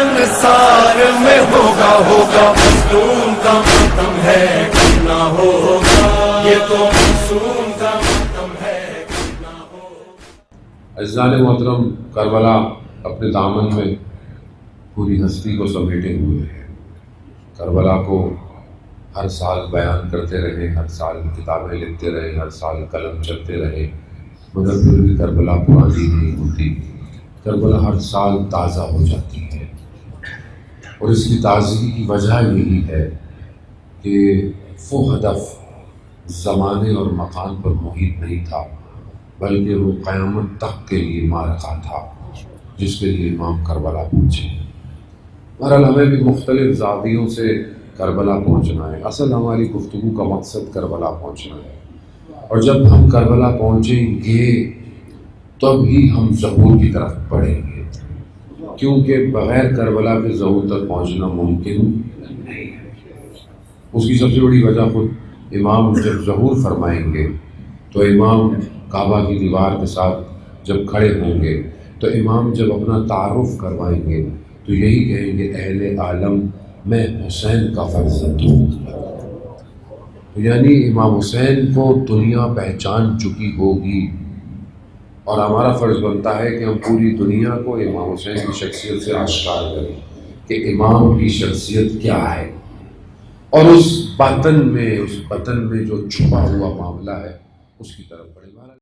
انصار میں ہوگا مظلوم کا ماتم ہے کرنا ہوگا، یہ تو معصوم کا ماتم ہے کرنا ہوگا۔ عزیزان محترم، کربلا اپنے دامن میں پوری ہستی کو سمیٹے ہوئے ہے۔ کربلا کو ہر سال بیان کرتے رہے، ہر سال کتابیں لکھتے رہے، ہر سال قلم چلتے رہے، مگر پھر بھی کربلا پرانی نہیں ہوتی۔ کربلا ہر سال تازہ ہو جاتی ہے، اور اس کی تازگی کی وجہ یہی ہے کہ وہ ہدف زمانے اور مکان پر محیط نہیں تھا، بلکہ وہ قیامت تک کے لیے معرکہ تھا جس کے لیے امام کربلا پہنچے۔ بہرحال ہمیں بھی مختلف زاویوں سے کربلا پہنچنا ہے۔ اصل ہماری گفتگو کا مقصد کربلا پہنچنا ہے، اور جب ہم کربلا پہنچیں گے تب ہی ہم ظہور کی طرف بڑھیں گے، کیونکہ بغیر کربلا کے ظہور تک پہنچنا ممکن نہیں ہے۔ اس کی سب سے بڑی وجہ خود امام جب ظہور فرمائیں گے تو امام کعبہ کی دیوار کے ساتھ جب کھڑے ہوں گے تو امام جب اپنا تعارف کروائیں گے تو یہی کہیں گے اہل عالم میں حسین کا فرزند ہوں۔ یعنی امام حسین کو دنیا پہچان چکی ہوگی، اور ہمارا فرض بنتا ہے کہ ہم پوری دنیا کو امام حسین کی شخصیت سے آشکار کریں کہ امام کی شخصیت کیا ہے، اور اس باطن میں جو چھپا ہوا معاملہ ہے اس کی طرف بڑھیں۔